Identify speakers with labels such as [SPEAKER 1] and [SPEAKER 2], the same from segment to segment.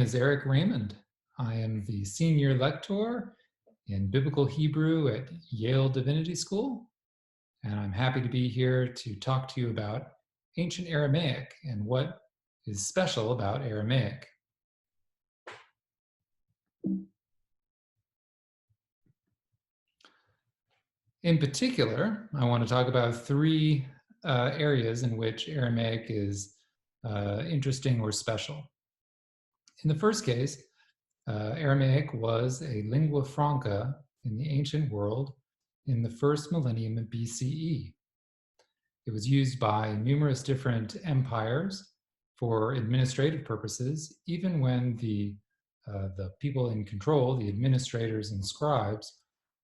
[SPEAKER 1] is Eric Reymond. I am the senior lecturer in Biblical Hebrew at Yale Divinity School, and I'm happy to be here to talk to you about ancient Aramaic and what is special about Aramaic. In particular, I want to talk about three areas in which Aramaic is interesting or special. In the first case, Aramaic was a lingua franca in the ancient world in the first millennium of BCE. It was used by numerous different empires for administrative purposes, even when the people in control, the administrators and scribes,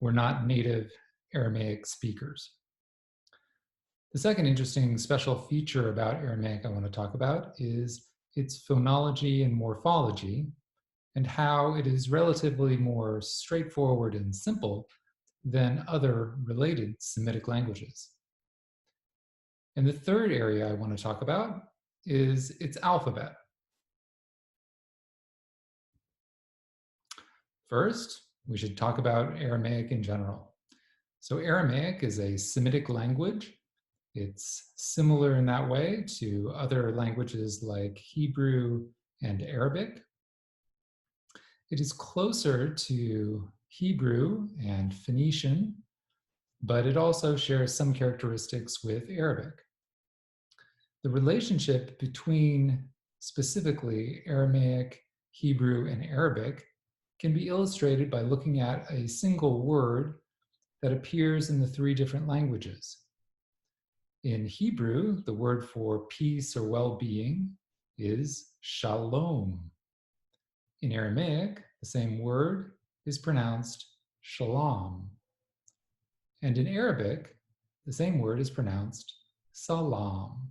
[SPEAKER 1] were not native Aramaic speakers. The second interesting special feature about Aramaic I want to talk about is its phonology and morphology, and how it is relatively more straightforward and simple than other related Semitic languages. And the third area I want to talk about is its alphabet. First, we should talk about Aramaic in general. So Aramaic is a Semitic language. It's similar in that way to other languages like Hebrew and Arabic. It is closer to Hebrew and Phoenician, but it also shares some characteristics with Arabic. The relationship between specifically Aramaic, Hebrew, and Arabic can be illustrated by looking at a single word that appears in the three different languages. In Hebrew, the word for peace or well-being is shalom. In Aramaic, the same word is pronounced shalom. And in Arabic, the same word is pronounced salam.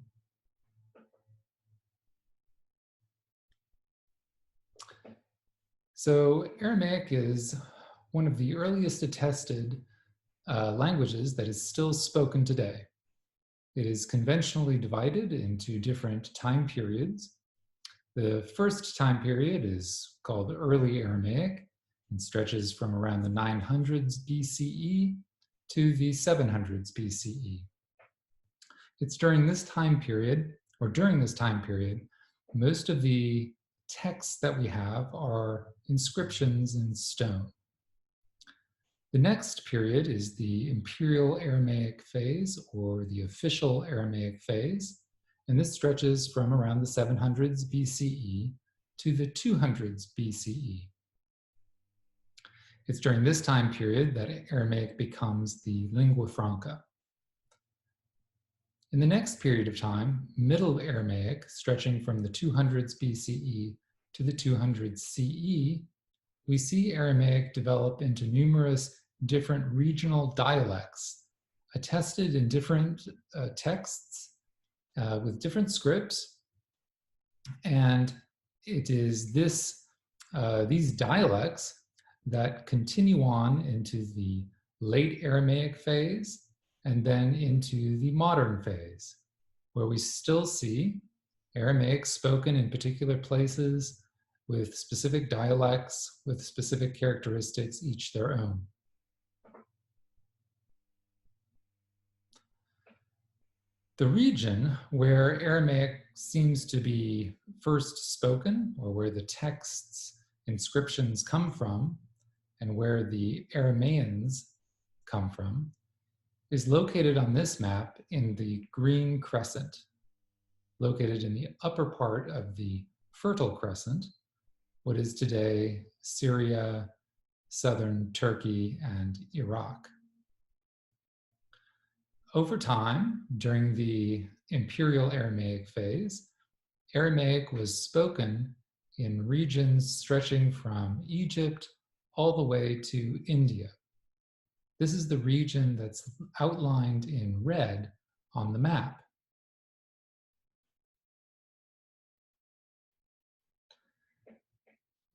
[SPEAKER 1] So Aramaic is one of the earliest attested languages that is still spoken today. It is conventionally divided into different time periods. The first time period is called Early Aramaic and stretches from around the 900s BCE to the 700s BCE. It's during this time period, most of the texts that we have are inscriptions in stone. The next period is the Imperial Aramaic phase, or the official Aramaic phase, and this stretches from around the 700s BCE to the 200s BCE. It's during this time period that Aramaic becomes the lingua franca. In the next period of time, Middle Aramaic, stretching from the 200s BCE to the 200s CE, we see Aramaic develop into numerous different regional dialects, attested in different texts with different scripts. And it is these dialects that continue on into the late Aramaic phase and then into the modern phase, where we still see Aramaic spoken in particular places with specific dialects, with specific characteristics, each their own. The region where Aramaic seems to be first spoken, or where the text's inscriptions come from, and where the Aramaeans come from, is located on this map in the green crescent, located in the upper part of the Fertile Crescent, what is today Syria, southern Turkey, and Iraq. Over time, during the Imperial Aramaic phase, Aramaic was spoken in regions stretching from Egypt all the way to India. This is the region that's outlined in red on the map.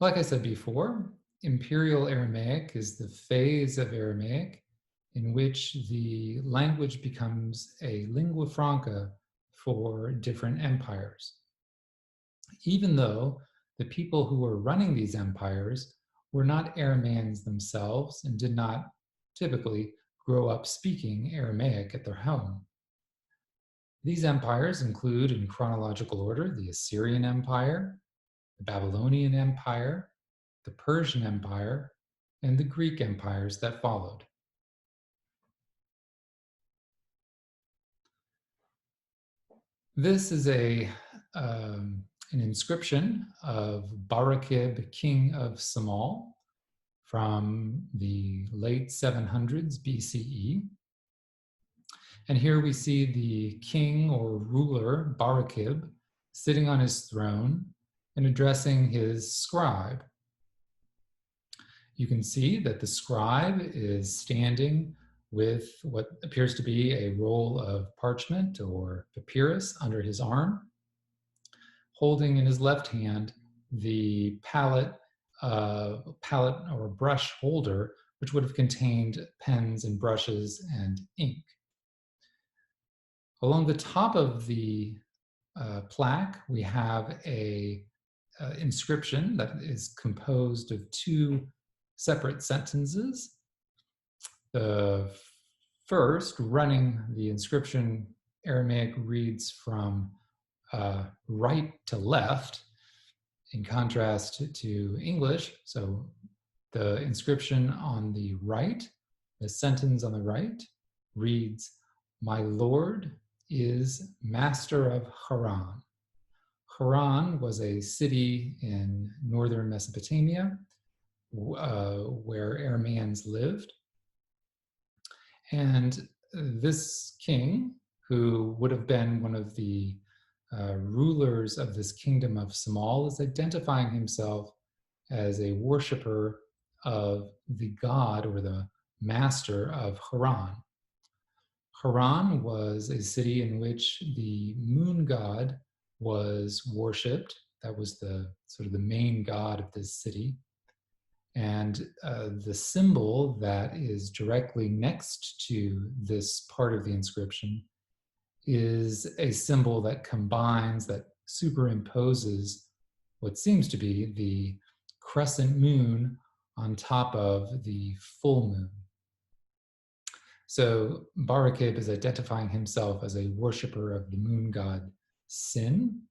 [SPEAKER 1] Like I said before, Imperial Aramaic is the phase of Aramaic in which the language becomes a lingua franca for different empires. Even though the people who were running these empires were not Aramaeans themselves and did not typically grow up speaking Aramaic at their home. These empires include, in chronological order, the Assyrian Empire, the Babylonian Empire, the Persian Empire, and the Greek empires that followed. This is an inscription of Barakib, king of Samal, from the late 700s BCE. And here we see the king or ruler, Barakib, sitting on his throne and addressing his scribe. You can see that the scribe is standing with what appears to be a roll of parchment or papyrus under his arm, holding in his left hand the palette or brush holder, which would have contained pens and brushes and ink. Along the top of the plaque, we have a inscription that is composed of two separate sentences. The first, running the inscription, Aramaic reads from right to left, in contrast to English. So the inscription on the right, the sentence on the right, reads, "My Lord is master of Haran." Haran was a city in northern Mesopotamia where Aramaeans lived. And this king, who would have been one of the rulers of this kingdom of Samal, is identifying himself as a worshiper of the god or the master of Haran. Haran was a city in which the moon god was worshipped. That was the sort of the main god of this city. And the symbol that is directly next to this part of the inscription is a symbol that combines, that superimposes what seems to be the crescent moon on top of the full moon. So Barakib is identifying himself as a worshiper of the moon god Sin.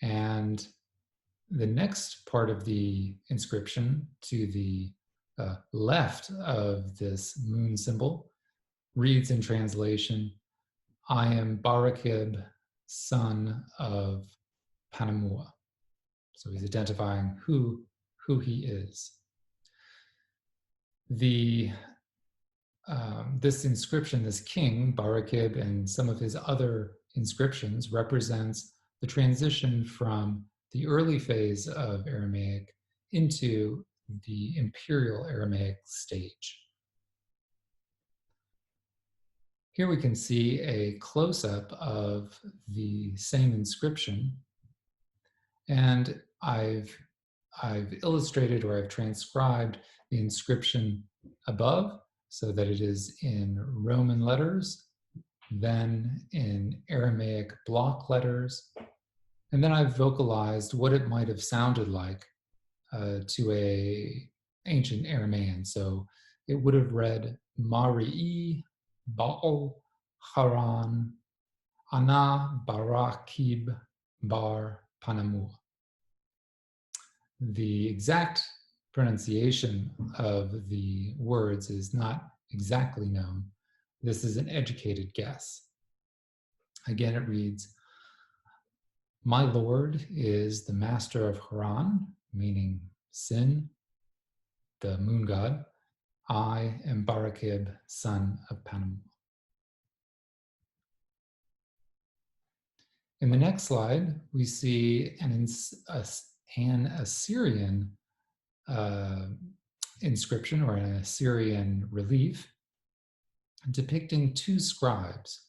[SPEAKER 1] And the next part of the inscription to the left of this moon symbol reads in translation, "I am Barakib, son of Panamua." So he's identifying who he is. This inscription, this king, Barakib, and some of his other inscriptions represents the transition from the early phase of Aramaic into the imperial Aramaic stage. Here we can see a close-up of the same inscription, and I've illustrated or I've transcribed the inscription above so that it is in Roman letters, then in Aramaic block letters, and then I've vocalized what it might have sounded like to a ancient Aramaean. So it would have read, "Mari'i Ba'o Haran Ana Barakib Bar Panamua." The exact pronunciation of the words is not exactly known. This is an educated guess. Again, it reads, "My Lord is the master of Haran," meaning Sin, the moon god. "I am Barakib, son of Panamua." In the next slide, we see an Assyrian inscription or an Assyrian relief depicting two scribes.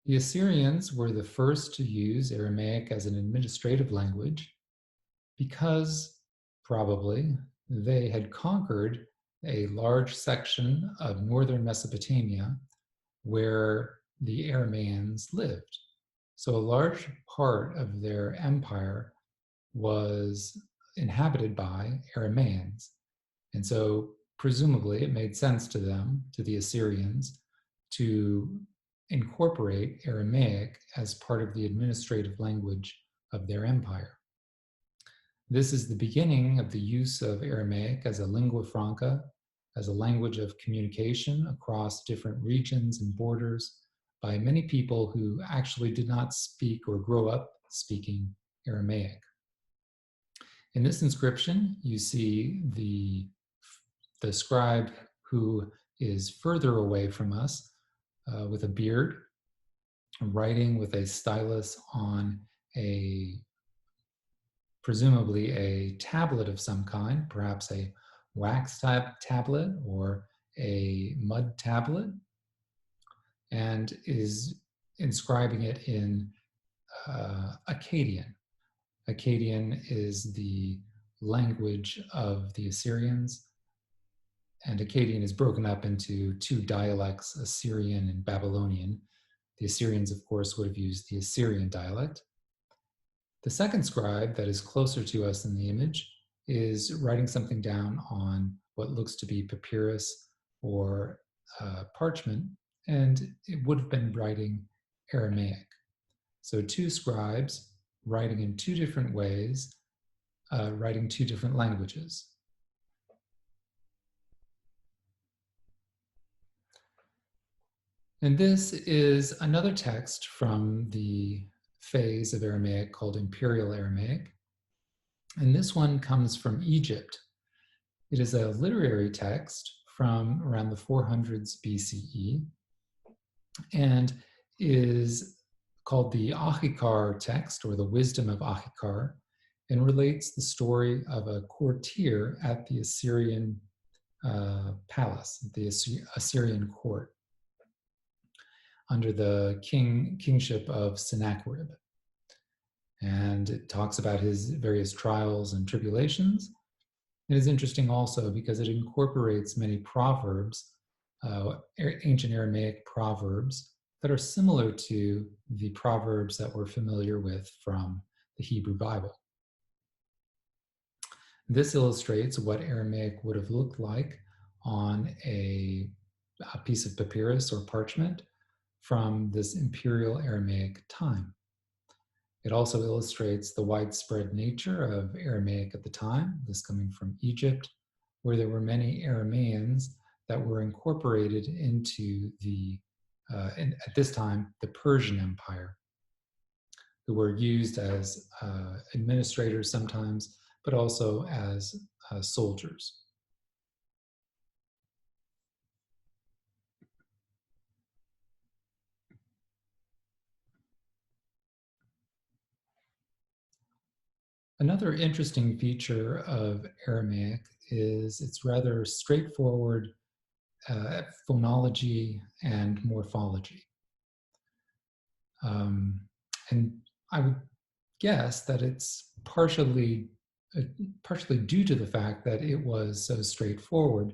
[SPEAKER 1] The Assyrians were the first to use Aramaic as an administrative language because probably they had conquered a large section of northern Mesopotamia where the Aramaeans lived. So a large part of their empire was inhabited by Aramaeans. And so presumably it made sense to them, to the Assyrians, to incorporate Aramaic as part of the administrative language of their empire. This is the beginning of the use of Aramaic as a lingua franca, as a language of communication across different regions and borders by many people who actually did not speak or grow up speaking Aramaic. In this inscription, you see the scribe who is further away from us with a beard, writing with a stylus on presumably a tablet of some kind, perhaps a wax tablet or a mud tablet, and is inscribing it in Akkadian. Akkadian is the language of the Assyrians, and Akkadian is broken up into two dialects, Assyrian and Babylonian. The Assyrians, of course, would have used the Assyrian dialect. The second scribe that is closer to us in the image is writing something down on what looks to be papyrus or parchment, and it would have been writing Aramaic. So two scribes writing in two different ways, writing two different languages. And this is another text from the phase of Aramaic called Imperial Aramaic. And this one comes from Egypt. It is a literary text from around the 400s BCE and is called the Achikar text, or the Wisdom of Achikar, and relates the story of a courtier at the Assyrian palace, the Assyrian court, under the kingship of Sennacherib. And it talks about his various trials and tribulations. It is interesting also because it incorporates many proverbs, ancient Aramaic proverbs, that are similar to the proverbs that we're familiar with from the Hebrew Bible. This illustrates what Aramaic would have looked like on a piece of papyrus or parchment from this Imperial Aramaic time. It also illustrates the widespread nature of Aramaic at the time, this coming from Egypt, where there were many Aramaeans that were incorporated into and at this time, the Persian Empire, who were used as administrators sometimes, but also as soldiers. Another interesting feature of Aramaic is its rather straightforward phonology and morphology. And I would guess that it's partially due to the fact that it was so straightforward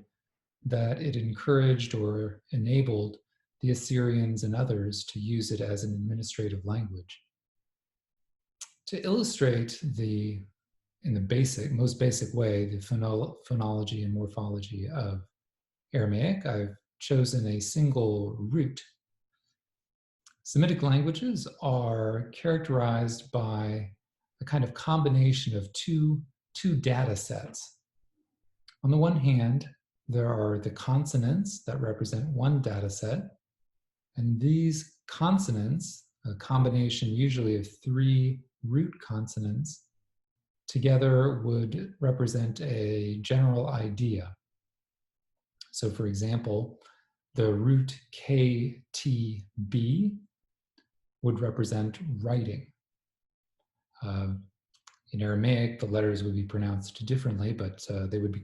[SPEAKER 1] that it encouraged or enabled the Assyrians and others to use it as an administrative language. To illustrate in the most basic way, the phonology and morphology of Aramaic, I've chosen a single root. Semitic languages are characterized by a kind of combination of two data sets. On the one hand, there are the consonants that represent one data set, and these consonants, a combination usually of three root consonants, together would represent a general idea. So for example, the root KTB would represent writing. In Aramaic, the letters would be pronounced differently, but they would be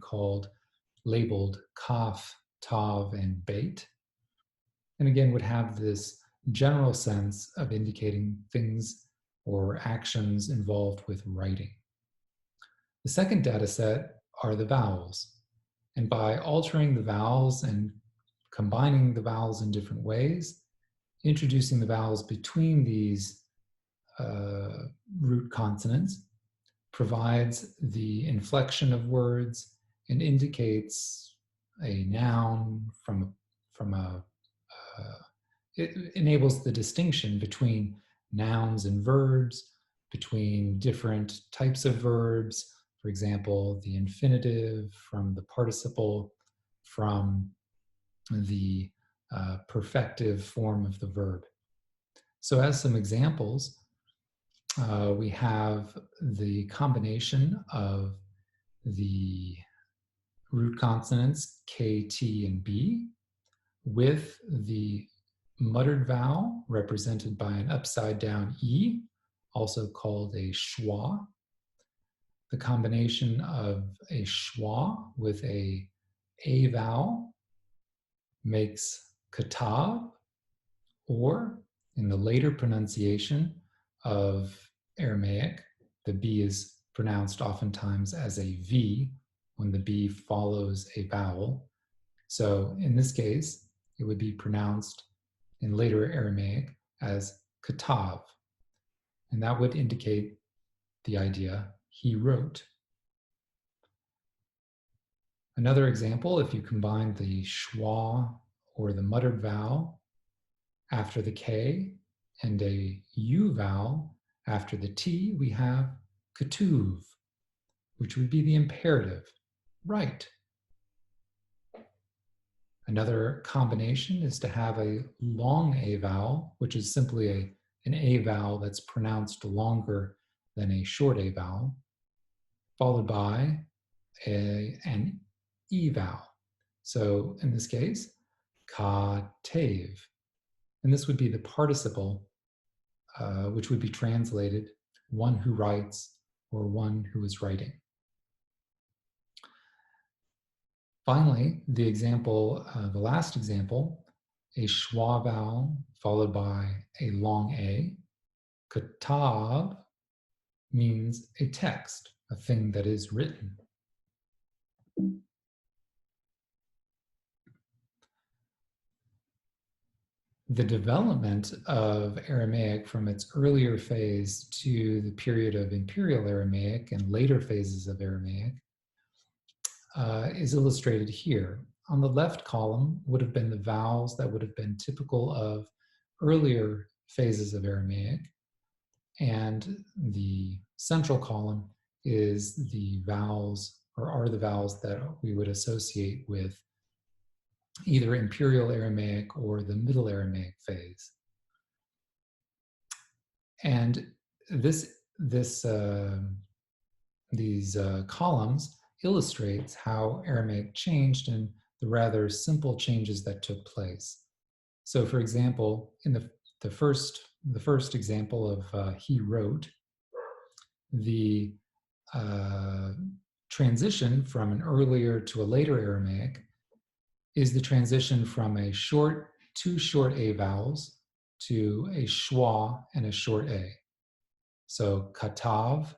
[SPEAKER 1] labeled Kaf, Tav, and Beit. And again, would have this general sense of indicating things or actions involved with writing. The second data set are the vowels. And by altering the vowels and combining the vowels in different ways, introducing the vowels between these root consonants, provides the inflection of words and indicates a noun from a it enables the distinction between nouns and verbs, between different types of verbs, for example, the infinitive from the participle, from the perfective form of the verb. So as some examples, we have the combination of the root consonants K, T, and B with the muttered vowel represented by an upside down E, also called a schwa. The combination of a schwa with a vowel makes katav, or in the later pronunciation of Aramaic, the B is pronounced oftentimes as a V when the B follows a vowel. So in this case, it would be pronounced in later Aramaic as katav, and that would indicate the idea he wrote. Another example, if you combine the schwa or the muttered vowel after the K and a U vowel after the T, we have katuv, which would be the imperative, right. Another combination is to have a long A vowel, which is simply an A vowel that's pronounced longer than a short A vowel, followed by an E vowel. So in this case, katev. And this would be the participle, which would be translated one who writes or one who is writing. Finally, the example, the last example, a schwa vowel followed by a long A. Katav means a text, a thing that is written. The development of Aramaic from its earlier phase to the period of Imperial Aramaic and later phases of Aramaic is illustrated here. On the left column would have been the vowels that would have been typical of earlier phases of Aramaic, and the central column is the vowels, or are the vowels that we would associate with either Imperial Aramaic or the Middle Aramaic phase. And these columns illustrates how Aramaic changed and the rather simple changes that took place. So, for example, in the first example of he wrote, the transition from an earlier to a later Aramaic is the transition from two short A vowels to a schwa and a short A. So katav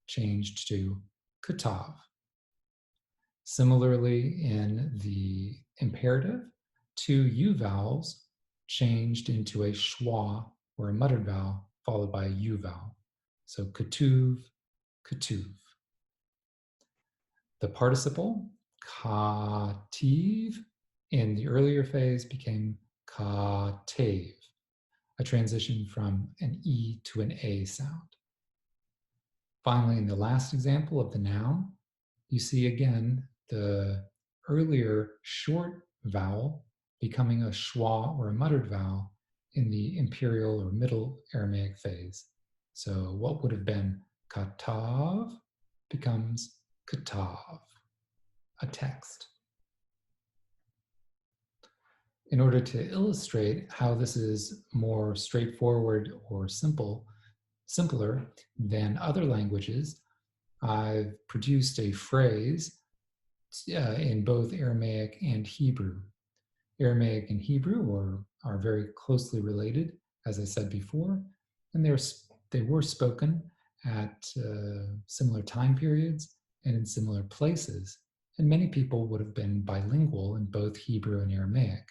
[SPEAKER 1] changed to katav. Similarly, in the imperative, two U vowels changed into a schwa or a muttered vowel followed by a U vowel. So katuv, katuv. The participle, kativ, in the earlier phase became katev, a transition from an E to an A sound. Finally, in the last example of the noun, you see again the earlier short vowel becoming a schwa or a muttered vowel in the Imperial or Middle Aramaic phase. So what would have been katav becomes katav, a text. In order to illustrate how this is more straightforward or simpler than other languages, I've produced a phrase in both Aramaic and Hebrew. Aramaic and Hebrew are very closely related, as I said before, and they were spoken at similar time periods and in similar places, and many people would have been bilingual in both Hebrew and Aramaic.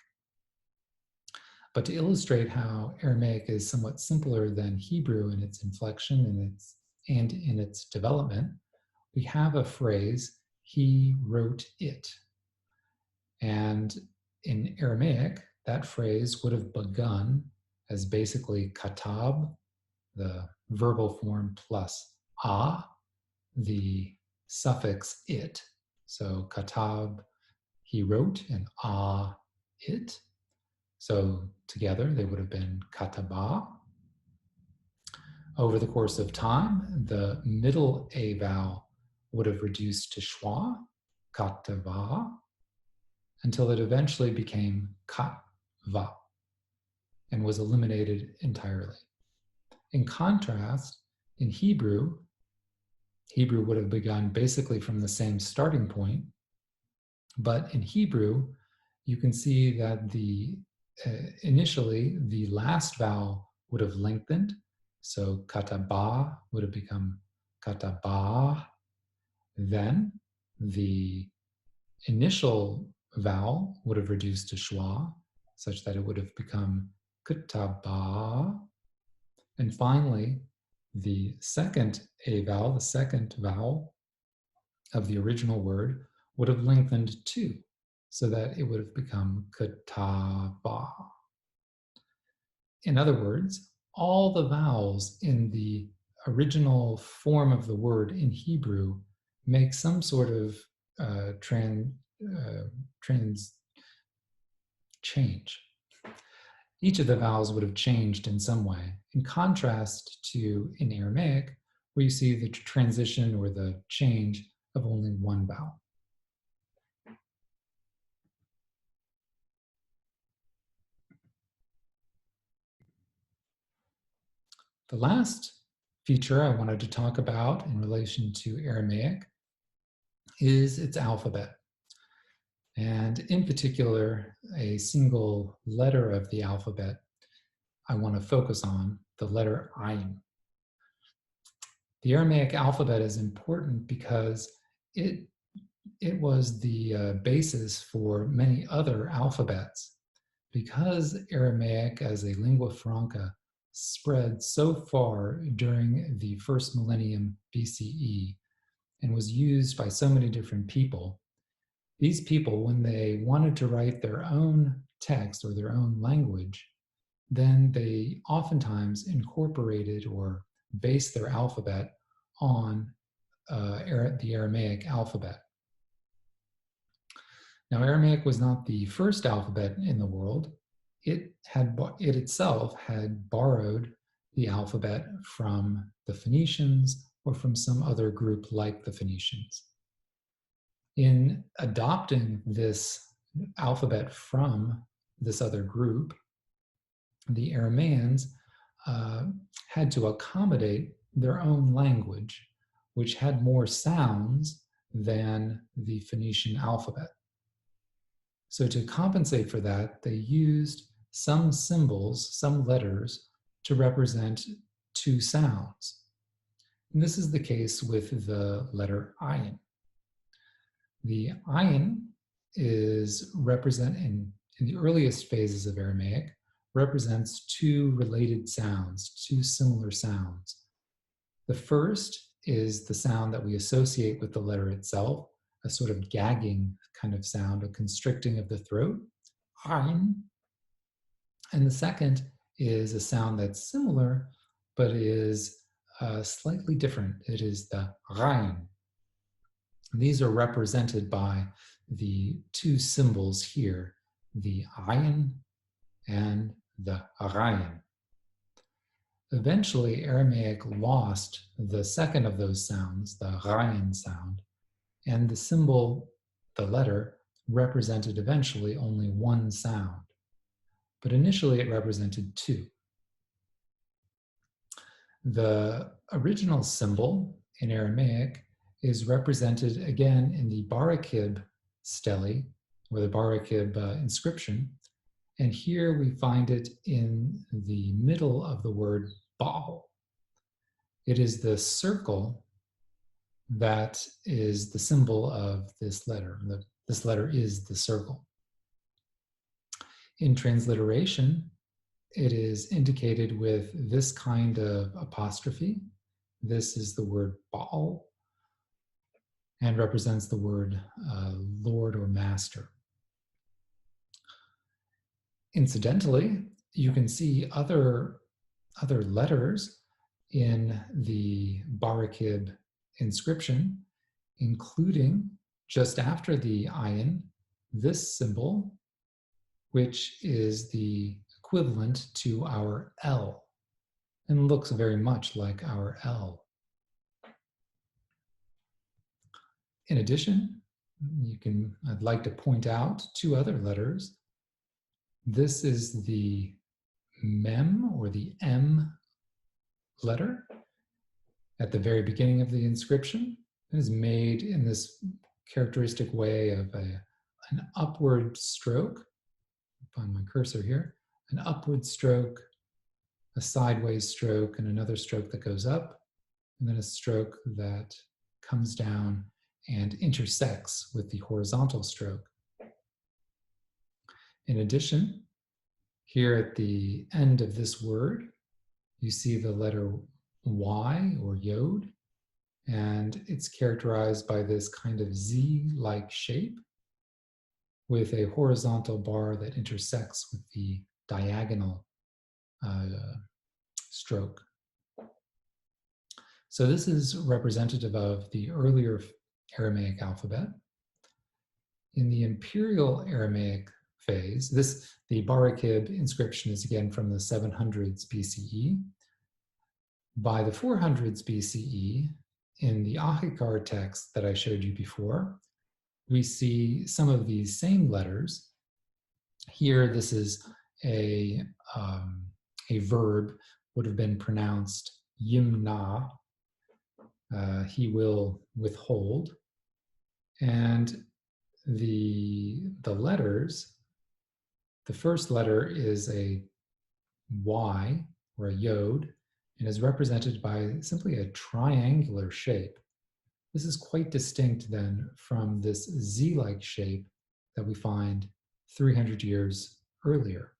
[SPEAKER 1] But to illustrate how Aramaic is somewhat simpler than Hebrew in its inflection and its and in its development, we have a phrase, he wrote it. And in Aramaic, that phrase would have begun as basically katab, the verbal form, plus a, the suffix it. So katab, he wrote, and a, it. So together they would have been kataba. Over the course of time, the middle a vowel would have reduced to schwa, katava, until it eventually became katva and was eliminated entirely. In contrast, in Hebrew would have begun basically from the same starting point, but in Hebrew, you can see that initially the last vowel would have lengthened, so kataba would have become kataba. Then the initial vowel would have reduced to schwa, such that it would have become kutaba. And finally, the second a vowel, the second vowel of the original word, would have lengthened too, so that it would have become kutaba. In other words, all the vowels in the original form of the word in Hebrew make some sort of change. Each of the vowels would have changed in some way, in contrast to in Aramaic, where you see the transition or the change of only one vowel. The last feature I wanted to talk about in relation to Aramaic is its alphabet. And in particular, a single letter of the alphabet I want to focus on, the letter Ayin. The Aramaic alphabet is important because it was the basis for many other alphabets. Because Aramaic as a lingua franca spread so far during the first millennium BCE and was used by so many different people, these people, when they wanted to write their own text or their own language, then they oftentimes incorporated or based their alphabet on the Aramaic alphabet. Now, Aramaic was not the first alphabet in the world. It itself had borrowed the alphabet from the Phoenicians or from some other group like the Phoenicians. In adopting this alphabet from this other group, the Aramaeans had to accommodate their own language, which had more sounds than the Phoenician alphabet. So to compensate for that, they used some symbols, some letters, to represent two sounds. And this is the case with the letter Ayin. The Ayin is in the earliest phases of Aramaic, represents two related sounds, two similar sounds. The first is the sound that we associate with the letter itself, a sort of gagging kind of sound, a constricting of the throat, Ayin. And the second is a sound that's similar, but is slightly different. It is the Rain. These are represented by the two symbols here, the Ayin and the Rain. Eventually, Aramaic lost the second of those sounds, the Rain sound, and the symbol, the letter, represented eventually only one sound. But initially it represented two. The original symbol in Aramaic is represented again in the Barakib stele, or the Barakib inscription. And here we find it in the middle of the word Baal. It is the circle that is the symbol of this letter. This letter is the circle. In transliteration, it is indicated with this kind of apostrophe, This is the word Baal and represents the word Lord or Master. Incidentally, you can see other letters in the Barakib inscription, including just after the ayin, this symbol, which is the equivalent to our L and looks very much like our L. In addition, I'd like to point out two other letters. This is the mem or the M letter at the very beginning of the inscription. It is made in this characteristic way of an upward stroke. Find my cursor here. An upward stroke, a sideways stroke, and another stroke that goes up, and then a stroke that comes down and intersects with the horizontal stroke. In addition, here at the end of this word, you see the letter Y or yod, and it's characterized by this kind of Z-like shape with a horizontal bar that intersects with the diagonal stroke. So this is representative of the earlier Aramaic alphabet. In the Imperial Aramaic phase, the Barakib inscription is again from the 700s BCE. By the 400s BCE, in the Ahikar text that I showed you before, we see some of these same letters. Here, this is a verb, would have been pronounced yimna, he will withhold. And the letters, the first letter is a Y or a yod, and is represented by simply a triangular shape. This is quite distinct then from this Z-like shape that we find 300 years earlier.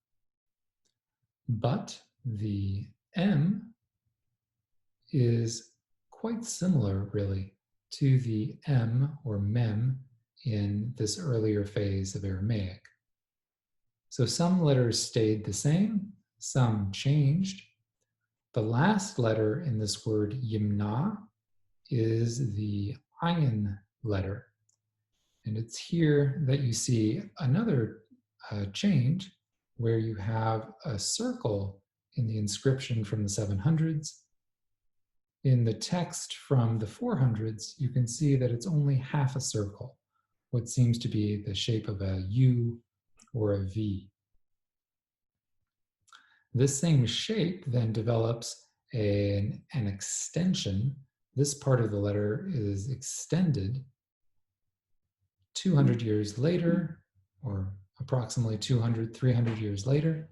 [SPEAKER 1] But the M is quite similar, really, to the M or mem in this earlier phase of Aramaic. So some letters stayed the same, some changed. The last letter in this word yimna is the ayin letter. And it's here that you see another change where you have a circle in the inscription from the 700s. In the text from the 400s, you can see that it's only half a circle, what seems to be the shape of a U or a V. This same shape then develops an extension. This part of the letter is extended 200 years later, or approximately 200, 300 years later.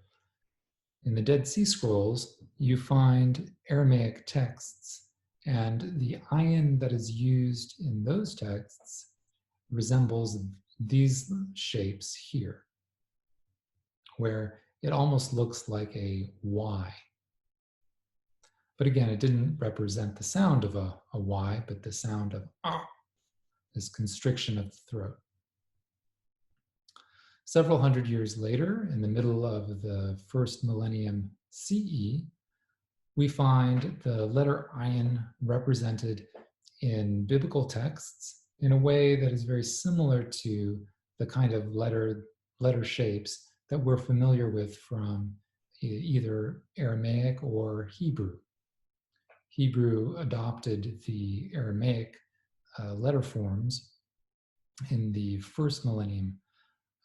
[SPEAKER 1] In the Dead Sea Scrolls, you find Aramaic texts, and the ayin that is used in those texts resembles these shapes here, where it almost looks like a Y. But again, it didn't represent the sound of a Y, but the sound of ah, this constriction of the throat. Several hundred years later, in the middle of the first millennium CE, we find the letter ayin represented in biblical texts in a way that is very similar to the kind of letter shapes that we're familiar with from either Aramaic or Hebrew. Hebrew adopted the Aramaic letter forms in the first millennium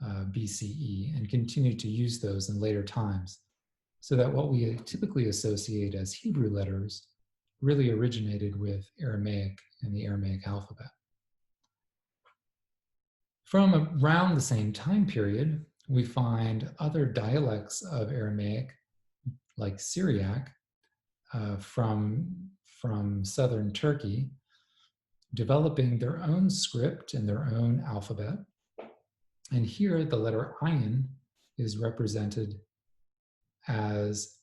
[SPEAKER 1] BCE and continued to use those in later times, so that what we typically associate as Hebrew letters really originated with Aramaic and the Aramaic alphabet. From around the same time period, we find other dialects of Aramaic, like Syriac, from southern Turkey, developing their own script and their own alphabet. And here the letter ayin is represented as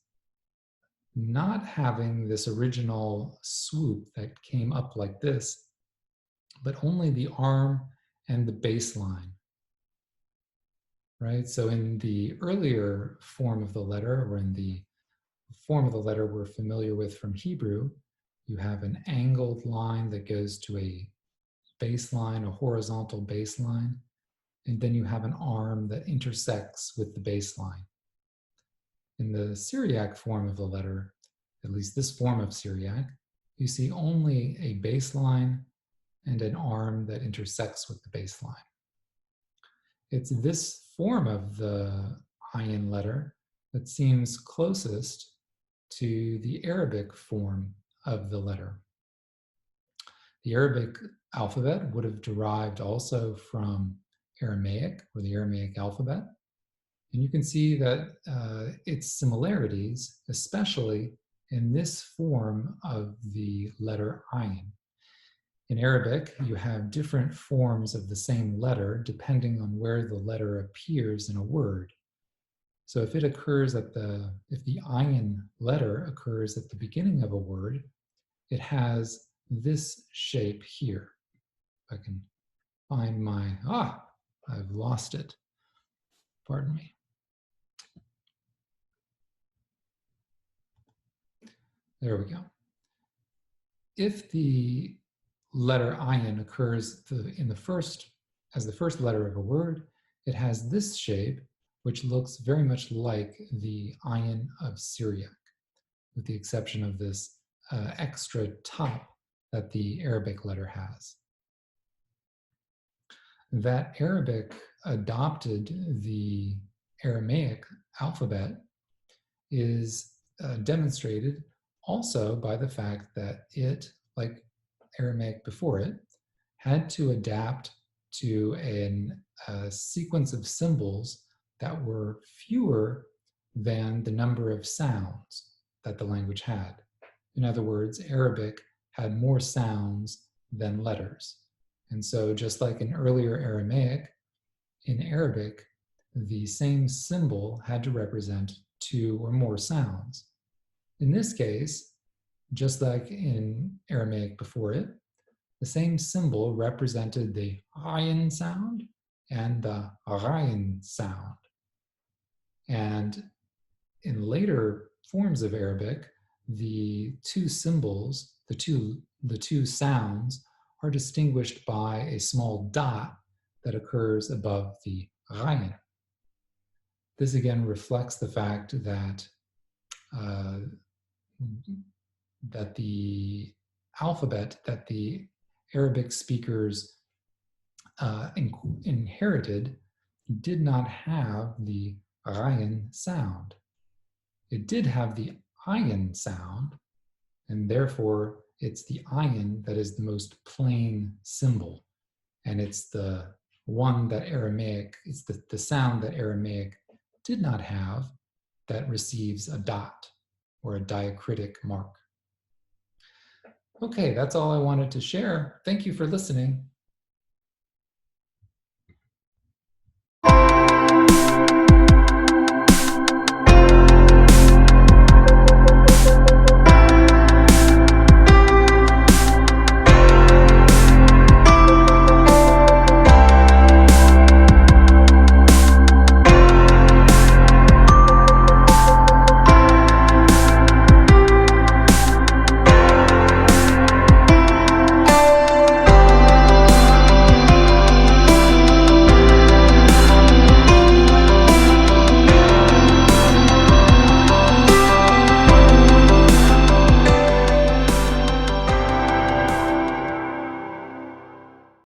[SPEAKER 1] not having this original swoop that came up like this, but only the arm and the baseline, right? So in the earlier form of the letter, or in the form of the letter we're familiar with from Hebrew, you have an angled line that goes to a baseline, a horizontal baseline, and then you have an arm that intersects with the baseline. In the Syriac form of the letter, at least this form of Syriac, you see only a baseline and an arm that intersects with the baseline. It's this form of the ayin letter that seems closest to the Arabic form of the letter. The Arabic alphabet would have derived also from Aramaic, or the Aramaic alphabet. And you can see that its similarities, especially in this form of the letter ayin. In Arabic, you have different forms of the same letter depending on where the letter appears in a word. So if it occurs if the ayin letter occurs at the beginning of a word, it has this shape here. If I can find I've lost it. Pardon me. There we go. If the letter ayin occurs as the first letter of a word, it has this shape, which looks very much like the ayin of Syriac, with the exception of this extra top that the Arabic letter has. That Arabic adopted the Aramaic alphabet is demonstrated also by the fact that it, like Aramaic before it, had to adapt to a sequence of symbols that were fewer than the number of sounds that the language had. In other words, Arabic had more sounds than letters. And so just like in earlier Aramaic, in Arabic, the same symbol had to represent 2 or more sounds. In this case, just like in Aramaic before it, the same symbol represented the ayin sound and the ghayn sound. And in later forms of Arabic, the two symbols, the two sounds, are distinguished by a small dot that occurs above the ghayn. This again reflects the fact that that the alphabet that the Arabic speakers inherited did not have the ghayn sound. It did have the ayin sound, and therefore it's the ayin that is the most plain symbol. And it's the one that Aramaic, it's the sound that Aramaic did not have that receives a dot or a diacritic mark. Okay, that's all I wanted to share. Thank you for listening.